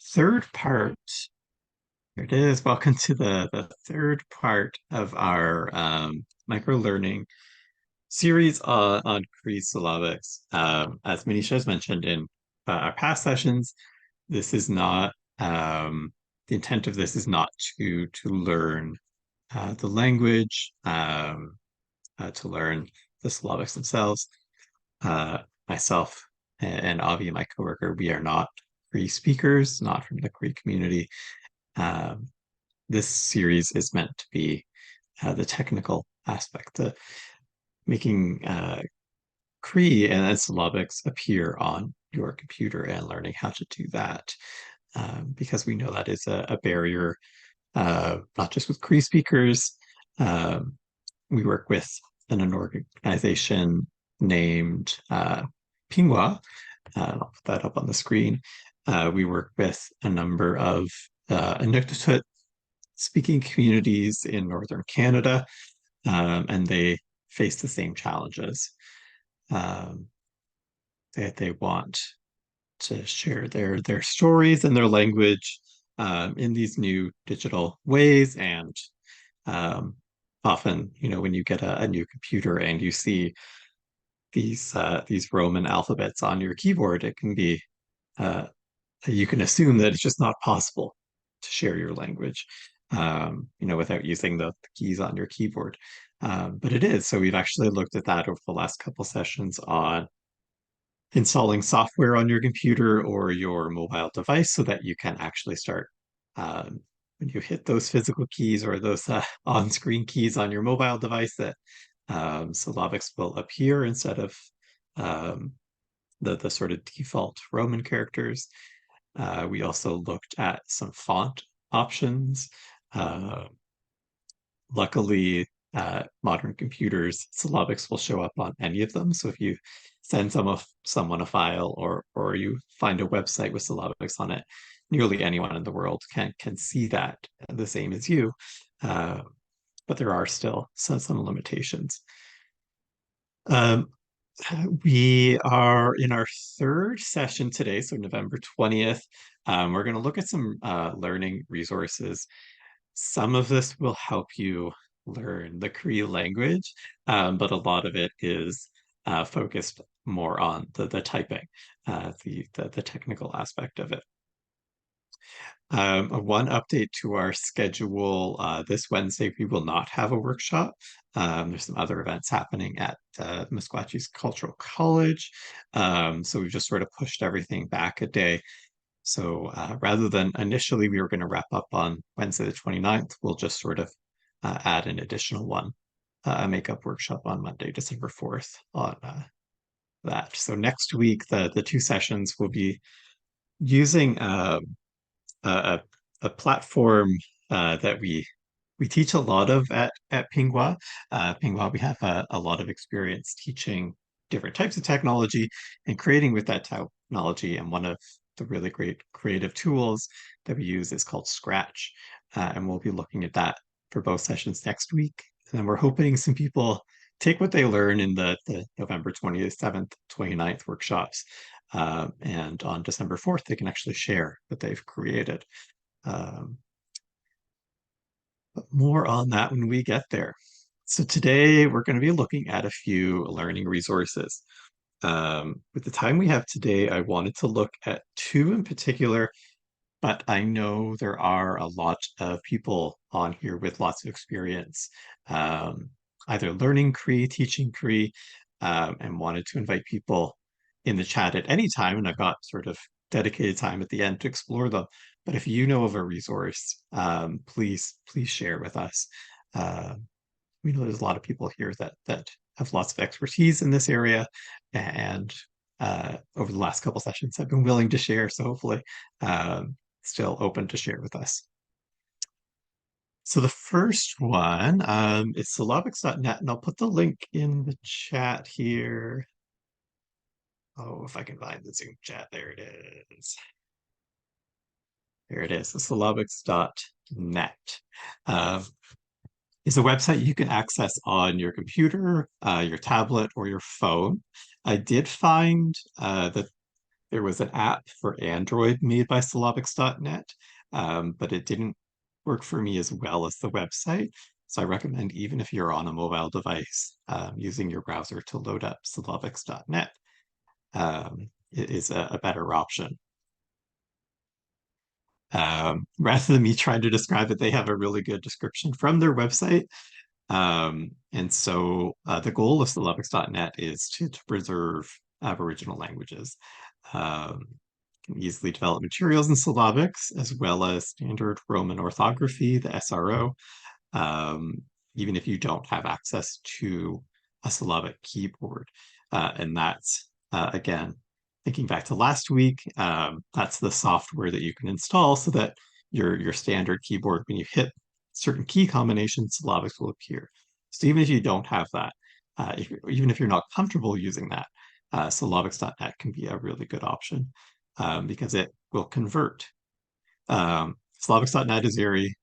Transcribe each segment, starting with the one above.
third part. Here it is. Welcome to the third part of our micro-learning series on Cree syllabics. As Manisha has mentioned in our past sessions, this is not the intent of this is not to learn the language, to learn the syllabics themselves. Myself and Avi, my coworker, we are not Cree speakers, not from the Cree community. Um, this series is meant to be the technical aspect, the making Cree and syllabics appear on your computer and learning how to do that. Because we know that is a barrier, not just with Cree speakers. We work with an organization named Pingwa. I'll put that up on the screen. We work with a number of Inuktitut speaking communities in northern Canada, and they face the same challenges. Um, they want to share their stories and their language in these new digital ways, and often, when you get a new computer and you see these Roman alphabets on your keyboard, it can be uh, you can assume that it's just not possible to share your language, without using the keys on your keyboard. But it is. So we've actually looked at that over the last couple sessions on installing software on your computer or your mobile device so that you can actually start when you hit those physical keys or those on-screen keys on your mobile device that syllabics will appear instead of um, the sort of default Roman characters. We also looked at some font options. Uh, Luckily, modern computers, syllabics will show up on any of them. So if you send someone a file or you find a website with syllabics on it, nearly anyone in the world can see that the same as you. Uh, but there are still some limitations. Um, we are in our third session today, so November 20th. We're going to look at some learning resources. Some of this will help you learn the Cree language, but a lot of it is focused more on the typing, the technical aspect of it. One update to our schedule, this Wednesday, we will not have a workshop. There's some other events happening at Meskwachie's Cultural College. So we've just sort of pushed everything back a day. So rather than initially we were going to wrap up on Wednesday the 29th, we'll just sort of add an additional one, a makeup workshop on Monday, December 4th on that. So next week, the two sessions will be using a, a platform that we teach a lot of at Pingwa. Pingwa, we have a lot of experience teaching different types of technology and creating with that technology. And one of the really great creative tools that we use is called Scratch. And we'll be looking at that for both sessions next week. And then we're hoping some people take what they learn in the November 27th, 29th workshops. And on December 4th, they can actually share what they've created. Um, but more on that when we get there. So today we're going to be looking at a few learning resources. With the time we have today, I wanted to look at two in particular, but I know there are a lot of people on here with lots of experience, either learning Cree, teaching Cree, and wanted to invite people in the chat at any time. And I've got sort of dedicated time at the end to explore them. But if you know of a resource, please share with us. Uh, we know there's a lot of people here that have lots of expertise in this area, and over the last couple sessions have been willing to share. So hopefully, still open to share with us. So the first one is syllabics.net, and I'll put the link in the chat here. Oh, if I can find the Zoom chat, there it is. There it is, the syllabics.net. Is a website you can access on your computer, your tablet, or your phone. I did find that There was an app for Android made by syllabics.net, but it didn't work for me as well as the website. So I recommend, even if you're on a mobile device, using your browser to load up syllabics.net. It is a better option. Rather than me trying to describe it, they have a really good description from their website. And so the goal of syllabics.net is to preserve Aboriginal languages. Can easily develop materials in syllabics as well as standard Roman orthography, the SRO, even if you don't have access to a syllabic keyboard. And that's, again, thinking back to last week, that's the software that you can install so that your standard keyboard, when you hit certain key combinations, syllabics will appear. So even if you don't have that, even if you're not comfortable using that, syllabics.net can be a really good option, because it will convert. Syllabics.net is very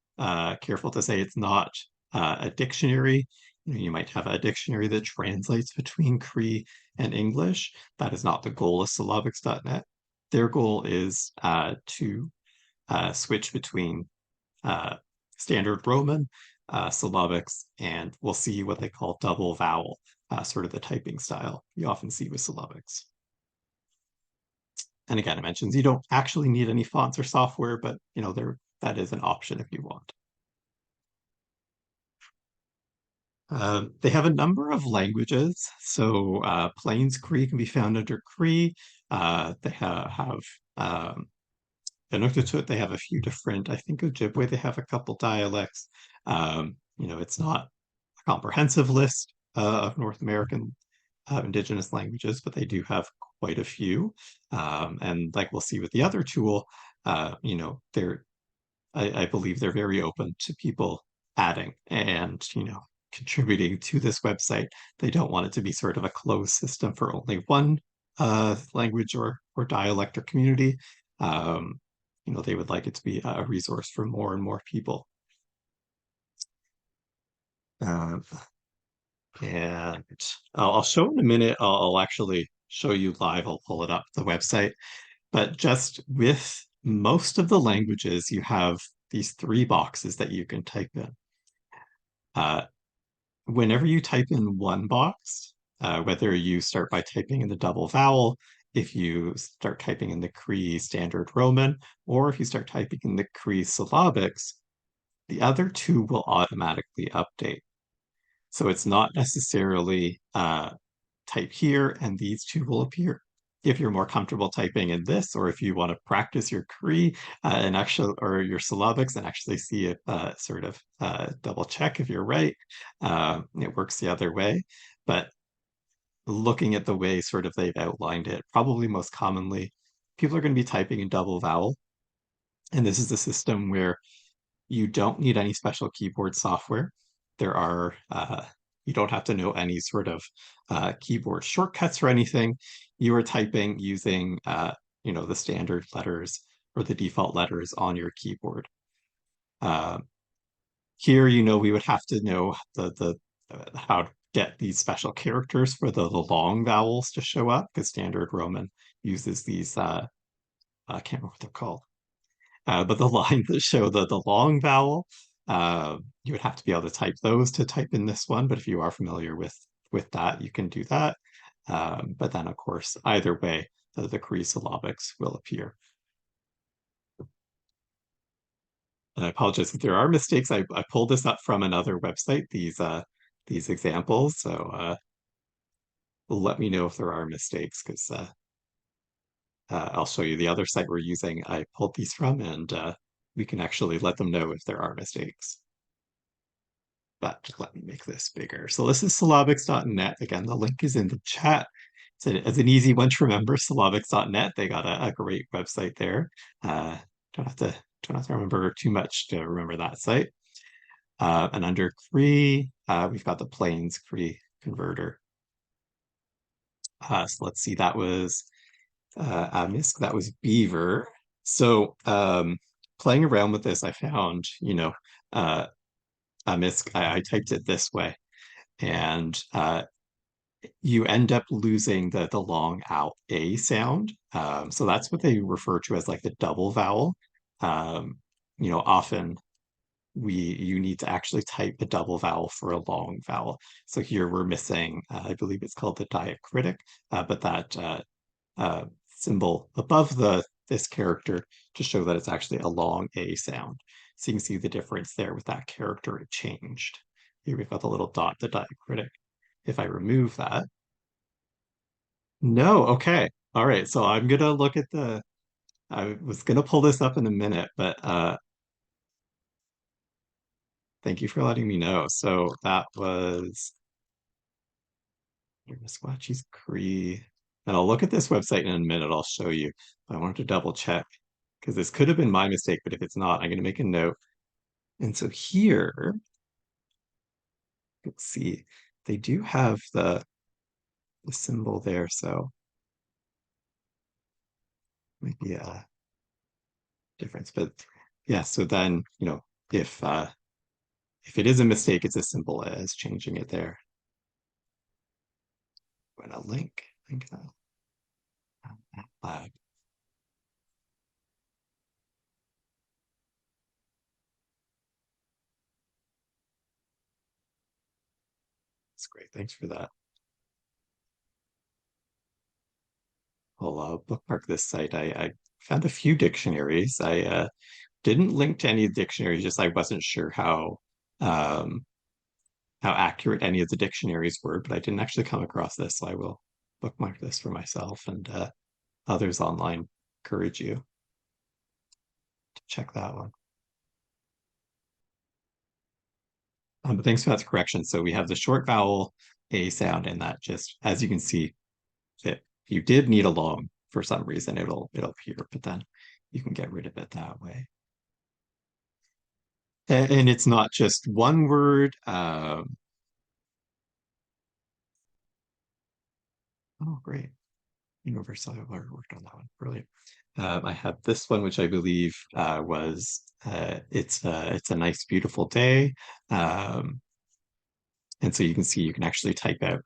careful to say it's not a dictionary. You might have a dictionary that translates between Cree and English. That is not the goal of syllabics.net. Their goal is to switch between standard Roman, syllabics, and we'll see what they call double vowel, sort of the typing style you often see with syllabics. And again, it mentions you don't actually need any fonts or software, but that is an option if you want. They have a number of languages. So Plains Cree can be found under Cree. They have Inuktitut, they have a few different, I think Ojibwe, they have a couple dialects. It's not a comprehensive list of North American indigenous languages, but they do have quite a few. And like we'll see with the other tool, I believe they're very open to people adding and, contributing to this website. They don't want it to be sort of a closed system for only one language or dialect or community. They would like it to be a resource for more and more people. And I'll show in a minute. I'll actually show you live. I'll pull it up, the website. But just with most of the languages, you have these three boxes that you can type in. Whenever you type in one box, whether you start by typing in the double vowel, if you start typing in the Cree Standard Roman, or if you start typing in the Cree syllabics, the other two will automatically update. So it's not necessarily type here and these two will appear. If you're more comfortable typing in this, or if you want to practice your Cree or your syllabics and actually see it sort of double check if you're right, it works the other way. But looking at the way sort of they've outlined it, probably most commonly, people are going to be typing in double vowel. And this is a system where you don't need any special keyboard software. You don't have to know any sort of keyboard shortcuts or anything. You are typing using, the standard letters or the default letters on your keyboard. Here, we would have to know how to get these special characters for the long vowels to show up, because standard Roman uses these, I can't remember what they're called. But the lines that show the long vowel, you would have to be able to type those to type in this one. But if you are familiar with that, you can do that. But then, of course, either way, the Cree syllabics will appear. And I apologize if there are mistakes. I pulled this up from another website, these examples. So let me know if there are mistakes, because I'll show you the other site we're using. I pulled these from, and we can actually let them know if there are mistakes. But let me make this bigger. So this is syllabics.net. Again, the link is in the chat. So it's an easy one to remember, syllabics.net. They got a great website there. Don't have to remember too much to remember that site. And under Cree, we've got the Plains Cree converter. So let's see, that was Amisk, that was Beaver. So playing around with this, I found, Amisk, I typed it this way. And you end up losing the long ow a sound. So that's what they refer to as like the double vowel. Um, often you need to actually type a double vowel for a long vowel. So here we're missing, I believe it's called the diacritic, but that symbol above this character to show that it's actually a long A sound. So you can see the difference there with that character, it changed. Here we've got the little dot, the diacritic. If I remove that, no, okay. All right, so I'm gonna look at I was gonna pull this up in a minute, but thank you for letting me know. So that was Musquatchie's Cree. And I'll look at this website in a minute, I'll show you. But I wanted to double check because this could have been my mistake, but if it's not, I'm gonna make a note. And so here, let's see, they do have the symbol there, so might be a difference. But yeah, so then, if it is a mistake, it's as simple as changing it there. I'm gonna link that lab. That's great. Thanks for that. I'll bookmark this site. I found a few dictionaries. I didn't link to any dictionaries, just I wasn't sure um, how accurate any of the dictionaries were, but I didn't actually come across this, so I will bookmark this for myself and others online. Encourage you to check that one. But thanks for that correction. So we have the short vowel A sound, and that just, as you can see, if you did need a long for some reason, it'll appear, but then you can get rid of it that way. And it's not just one word. Oh, great. Universal worked on that one. Brilliant. I have this one, which I believe was it's a nice, beautiful day. Um, and so you can see you can actually type out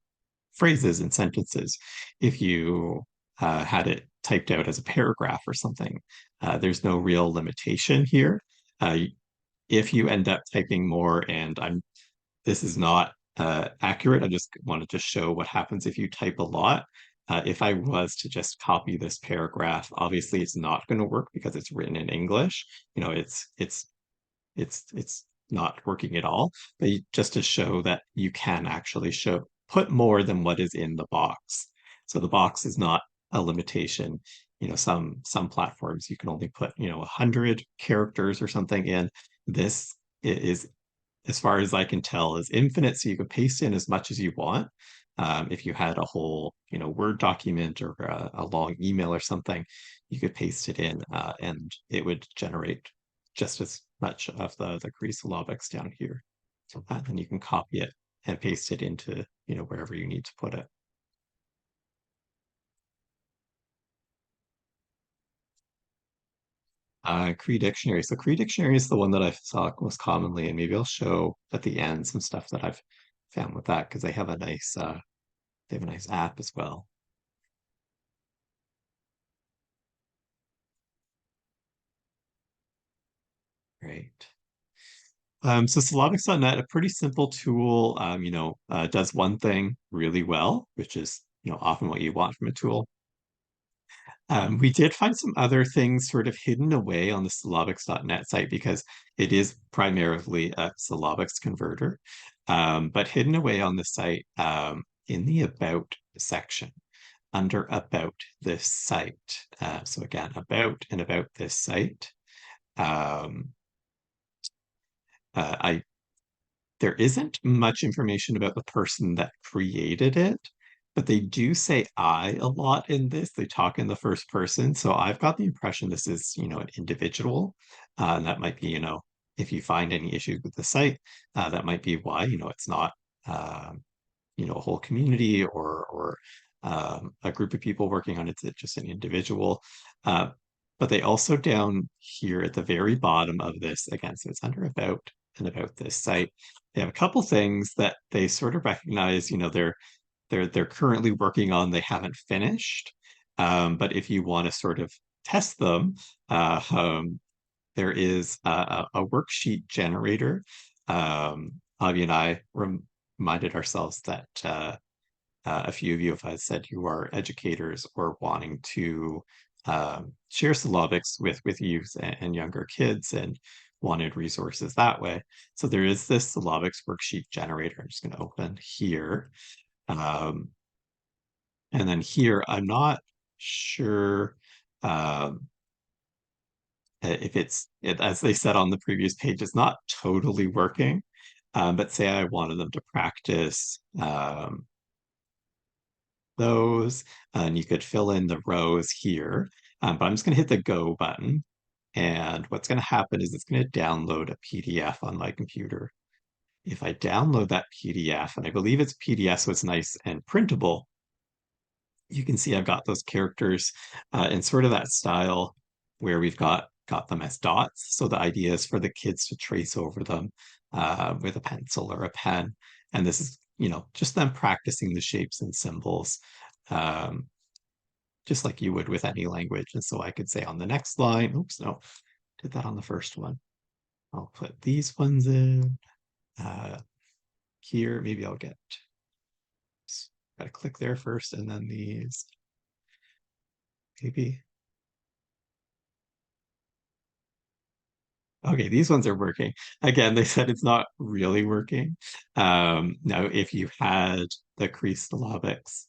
phrases and sentences. If you had it typed out as a paragraph or something, there's no real limitation here. If you end up typing more, and this is not accurate. I just wanted to show what happens if you type a lot. If I was to just copy this paragraph, obviously it's not going to work because it's written in English. It's not working at all. But just to show that you can actually put more than what is in the box. So the box is not a limitation. Some platforms you can only put 100 characters or something in. This is, as far as I can tell, is infinite. So you can paste in as much as you want. If you had a whole, Word document or a long email or something, you could paste it in and it would generate just as much of the Cree syllabics down here. Then you can copy it and paste it into, wherever you need to put it. Cree Dictionary. So Cree Dictionary is the one that I saw most commonly, and maybe I'll show at the end some stuff that I've found with that because they have a nice app as well. Great. So Syllabics.net, a pretty simple tool, does one thing really well, which is, often what you want from a tool. We did find some other things sort of hidden away on the syllabics.net site because it is primarily a syllabics converter, but hidden away on the site in the About section, under About this site. So again, About and About this site. Um, I There isn't much information about the person that created it, but they do say I a lot in this. They talk in the first person. So I've got the impression this is, an individual. And that might be, if you find any issues with the site, that might be why, it's not, a whole community or a group of people working on it. It's just an individual. Uh, but they also down here at the very bottom of this, again, so it's under About and About this site, they have a couple things that they sort of recognize, they're currently working on, they haven't finished. But if you want to sort of test them, uh, um, there is a worksheet generator. Avi and I reminded ourselves that a few of you have said you are educators or wanting to share syllabics with youth and younger kids and wanted resources that way. So there is this syllabics worksheet generator. I'm just going to open here. Um, and then here, I'm not sure um, if as they said on the previous page, it's not totally working. But say I wanted them to practice those, and you could fill in the rows here. But I'm just going to hit the go button. And what's going to happen is it's going to download a PDF on my computer. If I download that PDF, and I believe it's PDF, so it's nice and printable, you can see I've got those characters in sort of that style where we've got them as dots. So the idea is for the kids to trace over them with a pencil or a pen. And this is, just them practicing the shapes and symbols, um, just like you would with any language. And so I could say on the next line, oops, no, did that on the first one. I'll put these ones in here. Maybe I'll gotta click there first and then these, maybe. Okay, these ones are working. Again, they said it's not really working. Now, if you had the Cree Syllabics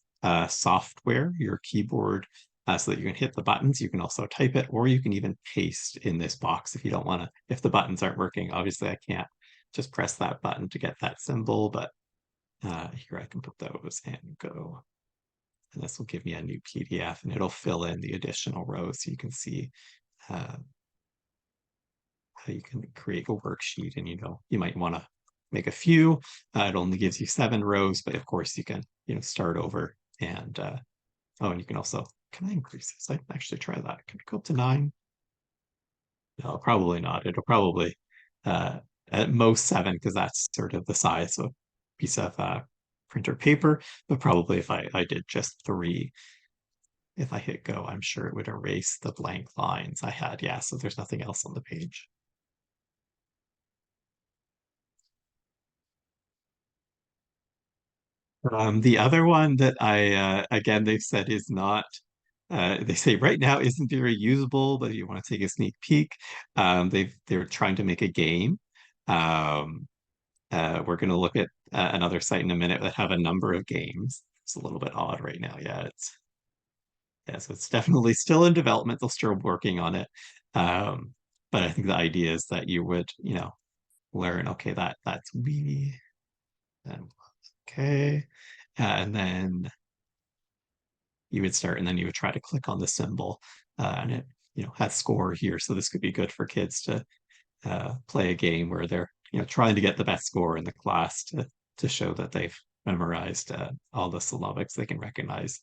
software, your keyboard, so that you can hit the buttons, you can also type it, or you can even paste in this box if you don't want to, if the buttons aren't working. Obviously, I can't just press that button to get that symbol, but here I can put those and go. And this will give me a new PDF and it'll fill in the additional rows so you can see uh, how you can create a worksheet. And you might want to make a few. It only gives you 7 rows, but of course you can start over. And oh, and you can also, can I increase this? I can actually try that. Can I go up to 9? No, probably not. It'll probably uh, at most 7, because that's sort of the size of a piece of printer paper. But probably if I did just 3, if I hit go, I'm sure it would erase the blank lines I had. Yeah, so there's nothing else on the page. The other one that again, they've said is not, they say right now isn't very usable, but if you want to take a sneak peek, they're trying to make a game. Um, we're going to look at another site in a minute that have a number of games. It's a little bit odd right now. Yeah, so it's definitely still in development. They're still working on it. Um, but I think the idea is that you would, learn, okay, that's we, and okay. And then you would start, and then you would try to click on the symbol, and it, has score here. So this could be good for kids to play a game where they're, trying to get the best score in the class to show that they've memorized all the syllabics they can recognize.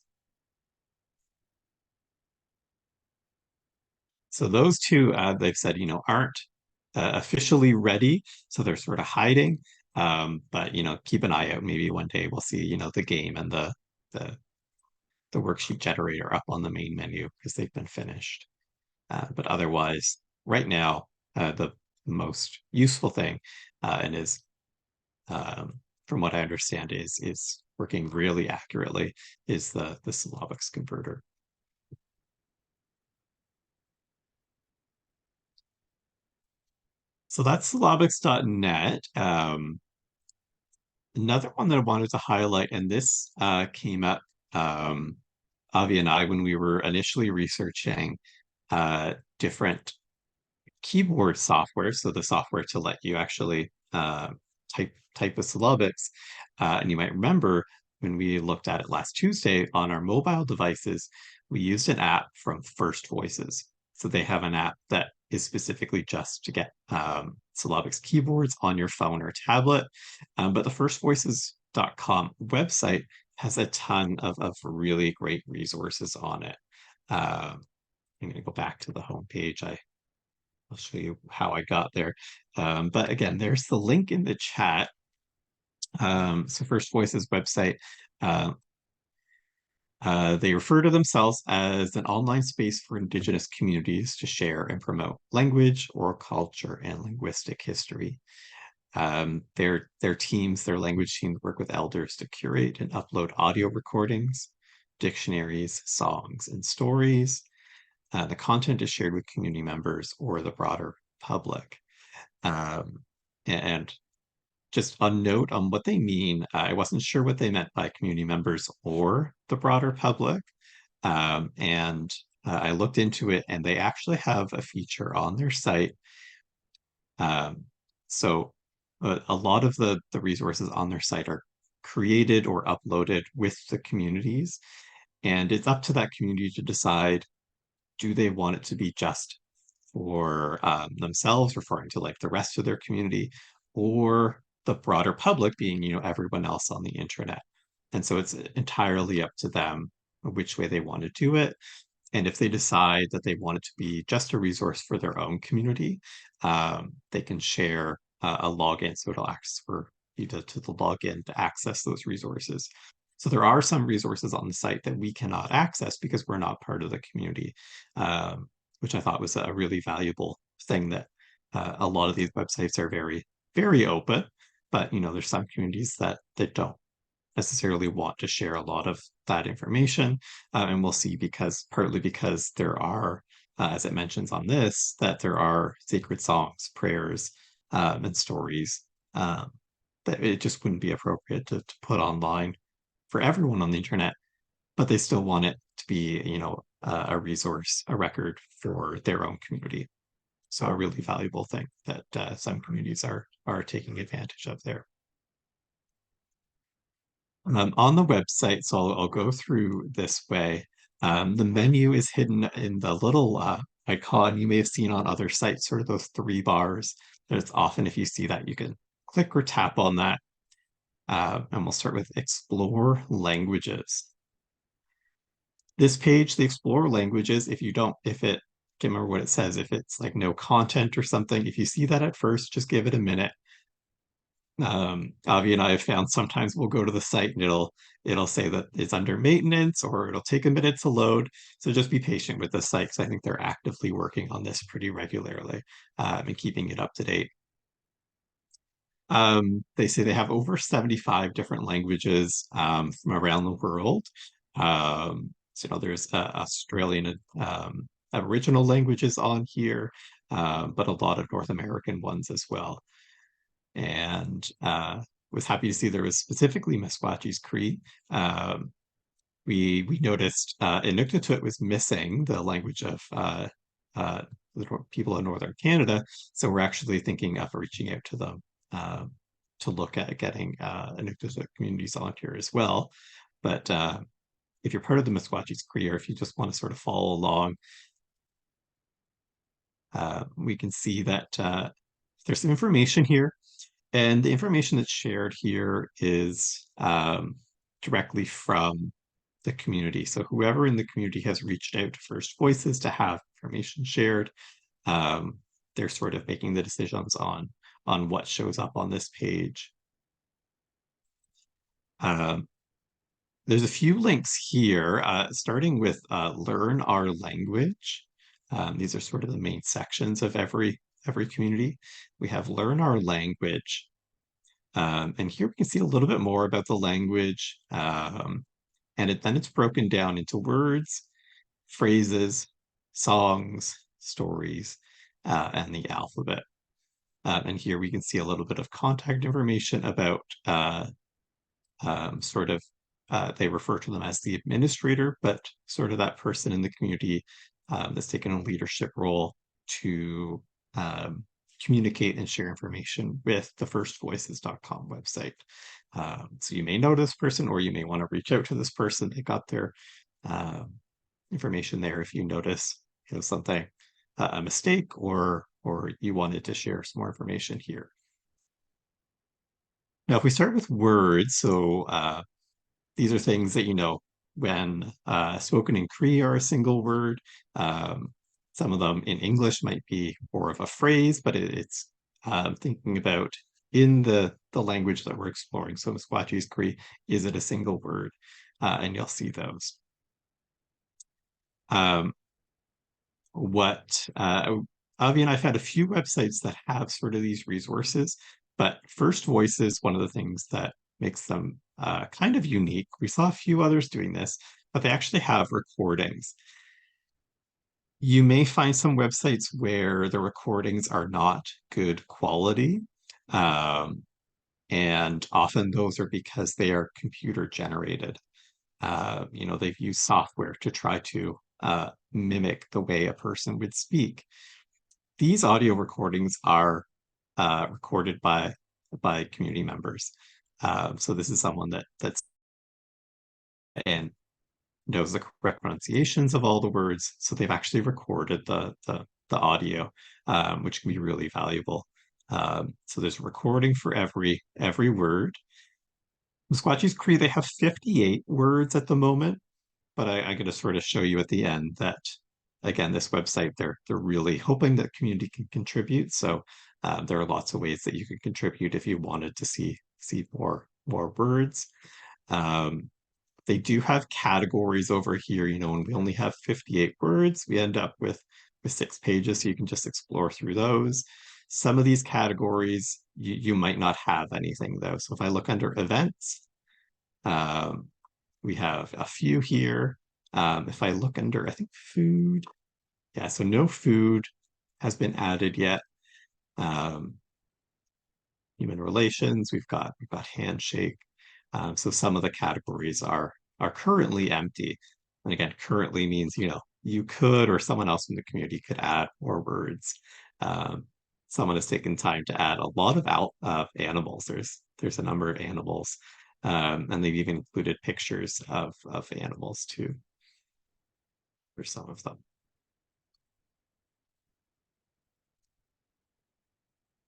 So those two, they've said, aren't officially ready, so they're sort of hiding. But keep an eye out. Maybe one day we'll see, the game and the the worksheet generator up on the main menu because they've been finished. But otherwise, right now, the most useful thing, and is, from what I understand, is working really accurately, is the syllabics converter. So that's syllabics.net. Another one that I wanted to highlight, and this came up, Avi and I, when we were initially researching different keyboard software, so the software to let you actually type with syllabics. And you might remember when we looked at it last Tuesday on our mobile devices, we used an app from FirstVoices. So they have an app that is specifically just to get syllabics keyboards on your phone or tablet. But the firstvoices.com website has a ton of really great resources on it. I'm going to go back to the home page. I'll show you how I got there. But again, there's the link in the chat. So FirstVoices website, They refer to themselves as an online space for Indigenous communities to share and promote language, oral culture, and linguistic history. Their teams, their language teams, work with elders to curate and upload audio recordings, dictionaries, songs, and stories. The content is shared with community members or the broader public. Um, and just a note on what they mean, I wasn't sure what they meant by community members or the broader public. And I looked into it, and they actually have a feature on their site. Um, so a lot of the resources on their site are created or uploaded with the communities, and it's up to that community to decide, do they want it to be just for themselves, referring to like the rest of their community, or the broader public, being, everyone else on the internet. And so it's entirely up to them which way they want to do it. And if they decide that they want it to be just a resource for their own community, they can share a login. So it'll ask for you to the login to access those resources. So there are some resources on the site that we cannot access because we're not part of the community, which I thought was a really valuable thing, that a lot of these websites are very, very open, but there's some communities that don't necessarily want to share a lot of that information. And we'll see, partly because there are, as it mentions on this, that there are sacred songs, prayers, and stories that it just wouldn't be appropriate to put online for everyone on the internet, but they still want it to be, a resource, a record for their own community. So a really valuable thing that some communities are taking advantage of there. On the website, so I'll go through this way. The menu is hidden in the little icon you may have seen on other sites, sort of those three bars. There's often, if you see that, you can click or tap on that. And we'll start with Explore Languages. This page, the Explore Languages, if it, can't remember what it says, if it's like no content or something, if you see that at first, just give it a minute. Avi and I have found sometimes we'll go to the site and it'll say that it's under maintenance, or it'll take a minute to load. So just be patient with the site, because I think they're actively working on this pretty regularly, and keeping it up to date. They say they have over 75 different languages from around the world. So there's Australian Aboriginal languages on here, but a lot of North American ones as well. And was happy to see there was specifically Meskwachie's Cree. We noticed Inuktitut was missing, the language of the people in Northern Canada. So we're actually thinking of reaching out to them to look at getting Inuktitut communities on here as well. But if you're part of the Meskwachie's Cree, or if you just want to sort of follow along, we can see that there's some information here. And the information that's shared here is directly from the community. So whoever in the community has reached out to FirstVoices to have information shared, they're sort of making the decisions on what shows up on this page. There's a few links here, starting with Learn Our Language. These are sort of the main sections of every community. We have Learn Our Language. And here we can see a little bit more about the language. And then it's broken down into words, phrases, songs, stories, and the alphabet. And here we can see a little bit of contact information about they refer to them as the administrator, but sort of that person in the community that's taken a leadership role to communicate and share information with the firstvoices.com website. So you may know this person, or you may want to reach out to this person. They got their information there if you notice something, a mistake, or you wanted to share some more information here. Now, if we start with words, so these are things that, when spoken in Cree are a single word. Some of them in English might be more of a phrase, but it's thinking about in the language that we're exploring. So Meskwachie's Cree, is it a single word? And you'll see those. What Avi and I found a few websites that have sort of these resources, but FirstVoices, one of the things that makes them kind of unique. We saw a few others doing this, but they actually have recordings. You may find some websites where the recordings are not good quality. Um, and often those are because they are computer generated. They've used software to try to mimic the way a person would speak. These audio recordings are recorded by community members. So this is someone that's and knows the correct pronunciations of all the words. So they've actually recorded the audio, which can be really valuable. So there's a recording for every word. Musquatchie's Cree, they have 58 words at the moment, but I'm going to sort of show you at the end that, again, this website, they're really hoping that community can contribute. So there are lots of ways that you can contribute if you wanted to see more words. They do have categories over here, and we only have 58 words. We end up with 6 pages, so you can just explore through those. Some of these categories, you might not have anything though. So if I look under events, um, we have a few here. If I look under, I think food, yeah, so no food has been added yet. Um, Human relations, we've got handshake. So some of the categories are currently empty. And again, currently means, you could or someone else in the community could add more words. Um, Someone has taken time to add a lot of animals. There's a number of animals. And they've even included pictures of animals too, for some of them.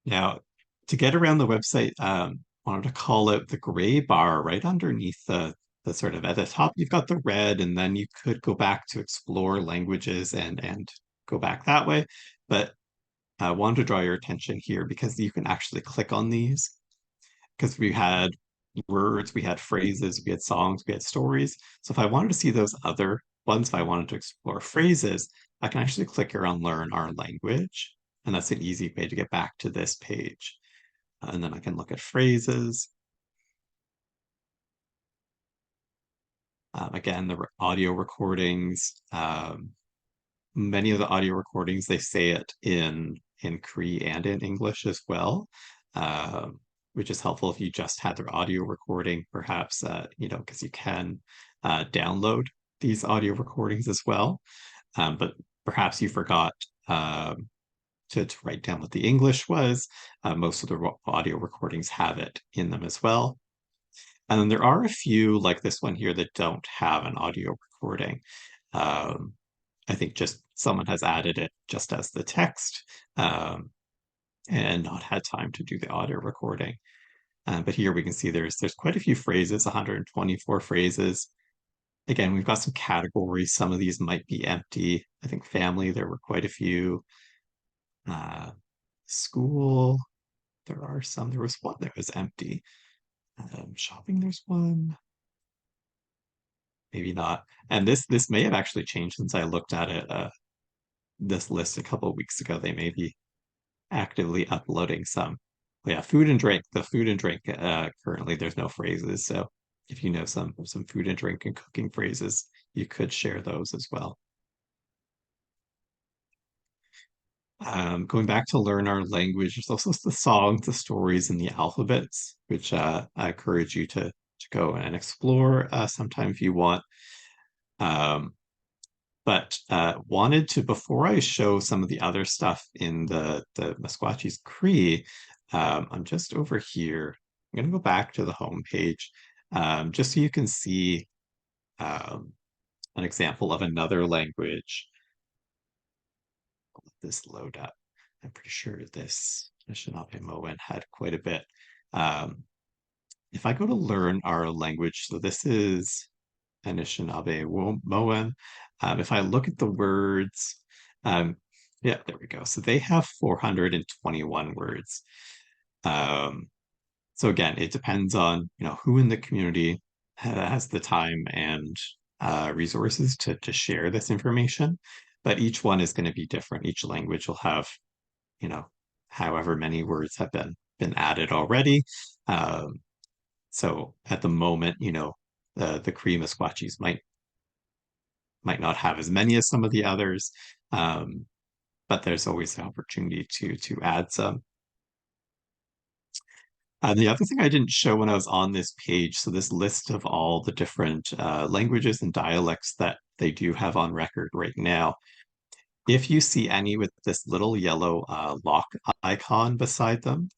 Now, to get around the website, I wanted to call out the gray bar right underneath the sort of at the top, you've got the red, and then you could go back to explore languages and go back that way. But I wanted to draw your attention here because you can actually click on these because we had words, we had phrases, we had songs, we had stories. So if I wanted to see those other ones, if I wanted to explore phrases, I can actually click here on Learn Our Language. And that's an easy way to get back to this page. And then I can look at phrases. Again, the audio recordings. Many of the audio recordings, they say it in Cree and in English as well, which is helpful if you just had their audio recording, perhaps, because you can download these audio recordings as well. But perhaps you forgot to write down what the English was. Most of the audio recordings have it in them as well. And then there are a few like this one here that don't have an audio recording. I think just someone has added it just as the text and not had time to do the audio recording. But here we can see there's quite a few phrases, 124 phrases. Again, we've got some categories. Some of these might be empty. I think family, there were quite a few. School, there are some. There was one that was empty. Shopping, there's one. Maybe not. And this may have actually changed since I looked at it. This list a couple of weeks ago. They may be actively uploading some. But yeah, food and drink. The food and drink. Currently, there's no phrases. So if you know some food and drink and cooking phrases, you could share those as well. Going back to learn our language, there's also the songs, the stories, and the alphabets, which I encourage you to go and explore sometime if you want. But wanted to, before I show some of the other stuff in the Musquatchie's Cree, I'm just over here. I'm going to go back to the home page just so you can see an example of another language. Let this load up. I'm pretty sure this Anishinaabe had quite a bit. If I go to learn our language, so this is Anishinaabe if I look at the words, yeah, there we go. So they have 421 words. So again, it depends on who in the community has the time and resources to share this information, but each one is going to be different. Each language will have, you know, however many words have been added already. Um, so at the moment, the Cree Musquatchees might not have as many as some of the others, um, but there's always the opportunity to add some. The other thing I didn't show when I was on this page, so this list of all the different languages and dialects that they do have on record right now. If you see any with this little yellow lock icon beside them,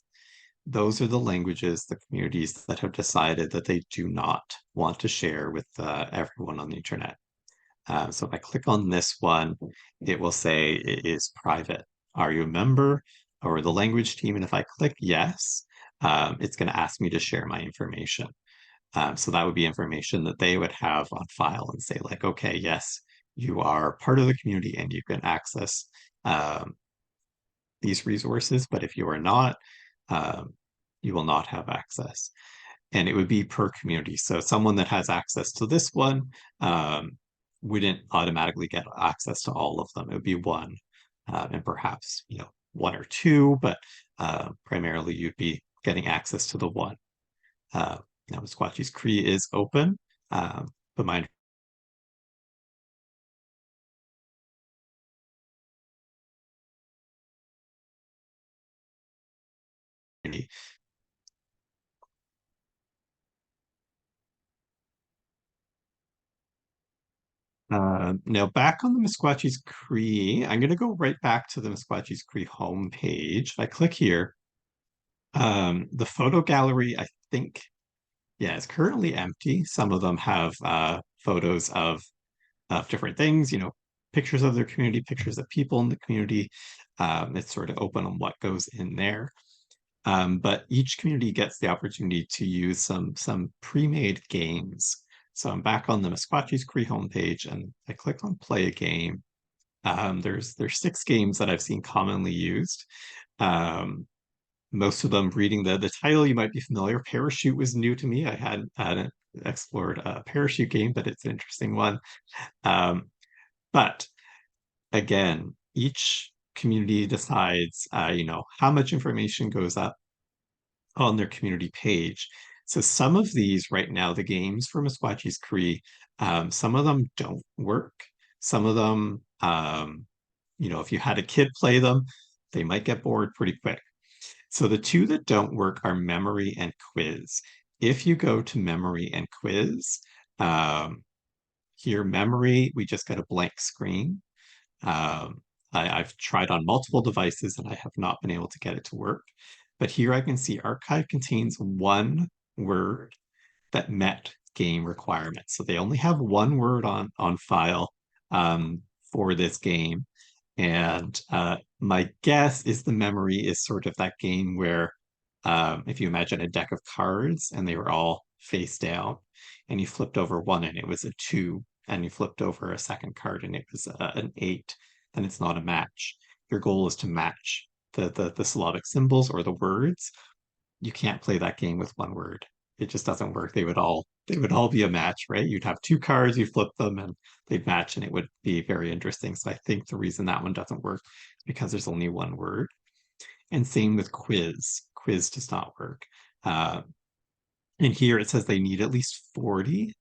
those are the languages, the communities that have decided that they do not want to share with everyone on the internet. So if I click on this one, it will say it is private. Are you a member or the language team? And if I click yes, it's going to ask me to share my information. So that would be information that they would have on file and say like, okay, yes, you are part of the community and you can access um, these resources. But if you are not, um, you will not have access. And it would be per community. So someone that has access to this one wouldn't automatically get access to all of them. It would be one, and perhaps one or two, but primarily you'd be getting access to the one. Now, Squatchy's Cree is open, but my now back on the Musquatchee's Cree, I'm going to go right back to the Musquatchee's Cree homepage. If I click here, the photo gallery, I think, yeah, it's currently empty. Some of them have photos of different things, pictures of their community, pictures of people in the community. It's sort of open on what goes in there. But each community gets the opportunity to use some pre-made games. So I'm back on the Musquatchee's Cree homepage and I click on play a game. There's 6 games that I've seen commonly used. Most of them reading the title, you might be familiar. Parachute was new to me. I hadn't explored a parachute game, but it's an interesting one. But again, each community decides, how much information goes up on their community page. So some of these right now, the games for Musquatchee's Cree, some of them don't work. Some of them, if you had a kid play them, they might get bored pretty quick. So the two that don't work are memory and quiz. If you go to memory and quiz, here memory, we just got a blank screen. I've tried on multiple devices and I have not been able to get it to work. But here I can see archive contains one word that met game requirements. So they only have one word on file for this game. And my guess is the memory is sort of that game where if you imagine a deck of cards and they were all face down and you flipped over one and it was a 2 and you flipped over a second card and it was an 8, then it's not a match. Your goal is to match the syllabic symbols or the words. You can't play that game with one word. It just doesn't work. They would all be a match, right? You'd have 2 cards, you flip them and they'd match and it would be very interesting. So I think the reason that one doesn't work is because there's only one word. And same with quiz. Quiz does not work. And here it says they need at least 40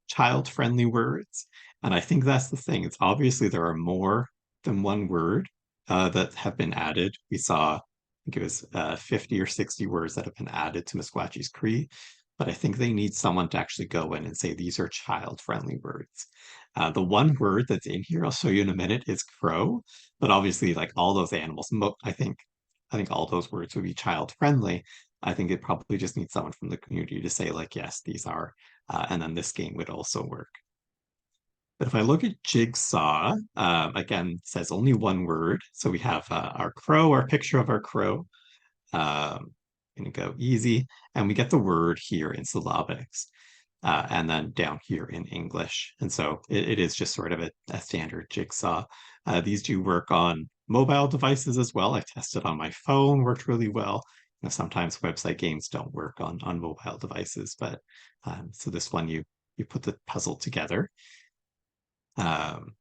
child-friendly words. And I think that's the thing. It's obviously there are more than one word that have been added. We saw, I think it was 50 or 60 words that have been added to Musquatchee's Cree. But I think they need someone to actually go in and say these are child-friendly words. The one word that's in here, I'll show you in a minute, is crow. But obviously, like all those animals, I think all those words would be child-friendly. I think it probably just needs someone from the community to say like, yes, these are, and then this game would also work. But if I look at Jigsaw, again, it says only one word. So we have our crow, our picture of our crow. Gonna go easy. And we get the word here in syllabics. And then down here in English. And so it is just sort of a standard Jigsaw. These do work on mobile devices as well. I tested on my phone, worked really well. Sometimes website games don't work on mobile devices, but so this one you put the puzzle together. Um,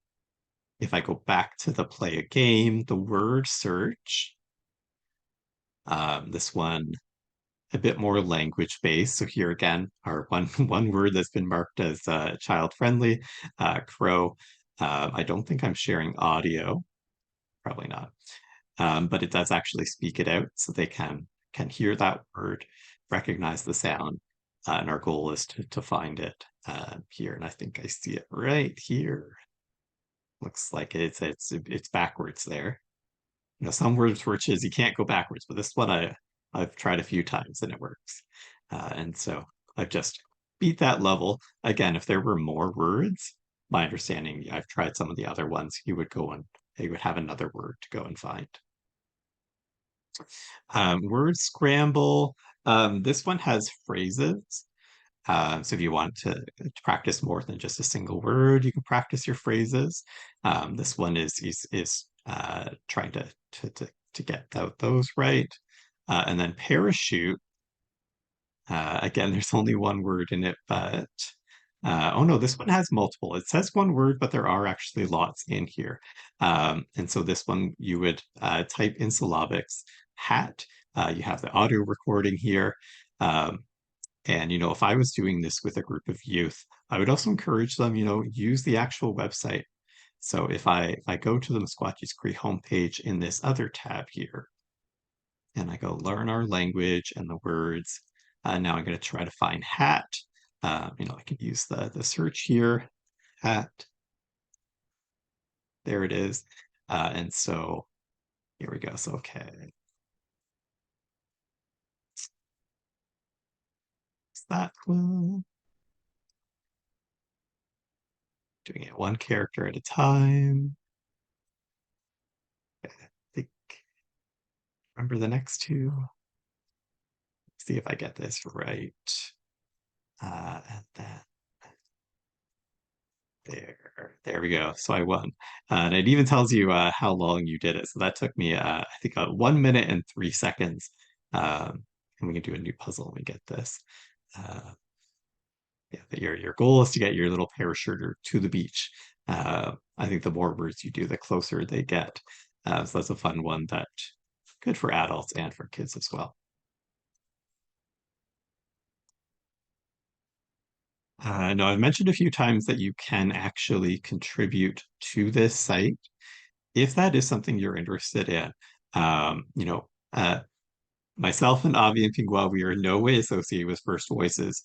if I go back to the play a game, the word search, this one a bit more language based. So here again, our one word that's been marked as child friendly, crow. I don't think I'm sharing audio, probably not, but it does actually speak it out, so they can hear that word, recognize the sound, and our goal is to find it here. And I think I see it right here. Looks like it's backwards there. You know, some word searches you can't go backwards, but this one I've tried a few times and it works. And so I've just beat that level. Again, if there were more words, my understanding, I've tried some of the other ones, you would have another word to go and find. Word scramble. This one has phrases. So if you want to practice more than just a single word, you can practice your phrases. This one is trying to get those right. And then parachute. Again, there's only one word in it, but oh no, this one has multiple. It says one word, but there are actually lots in here. And so this one you would type in syllabics hat. You have the audio recording here. Um, and, you know, if I was doing this with a group of youth, I would also encourage them, you know, use the actual website. So if I go to the Meskwachis Cree homepage in this other tab here, and I go learn our language and the words, now I'm going to try to find hat. You know, I can use the search here, hat. There it is. And so here we go. So, okay. Is that one? Doing it one character at a time. I think, remember the next two. See if I get this right. And then there we go. So I won. And it even tells you how long you did it. So that took me, I think, 1 minute and 3 seconds. And we can do a new puzzle when we get this. Uh, yeah, but your goal is to get your little parachuter to the beach. I think the more words you do, the closer they get. So that's a fun one that good for adults and for kids as well. No, I've mentioned a few times that you can actually contribute to this site. If that is something you're interested in, you know, myself and Avi and Pingua, we are in no way associated with FirstVoices.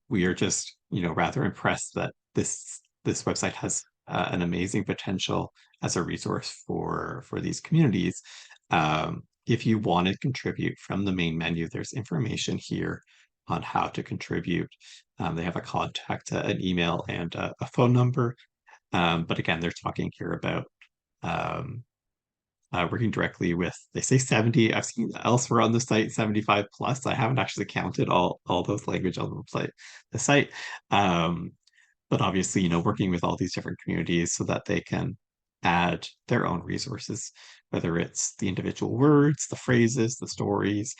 We are just, you know, rather impressed that this website has an amazing potential as a resource for these communities. If you want to contribute from the main menu, there's information here on how to contribute. They have a contact, an email, and a phone number. But again, they're talking here about um, working directly with, they say 70. I've seen elsewhere on the site 75 plus. I haven't actually counted all those language on the site. But obviously, you know, working with all these different communities so that they can add their own resources, whether it's the individual words, the phrases, the stories,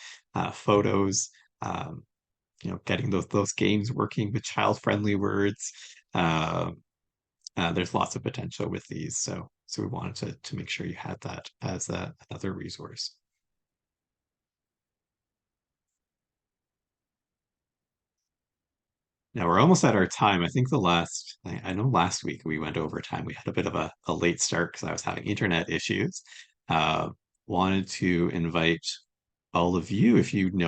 photos, um, you know, getting those games working with child-friendly words. There's lots of potential with these, so we wanted to make sure you had that as another resource. Now we're almost at our time. I think I know last week we went over time. We had a bit of a late start because I was having internet issues. Uh, Wanted to invite all of you, if you know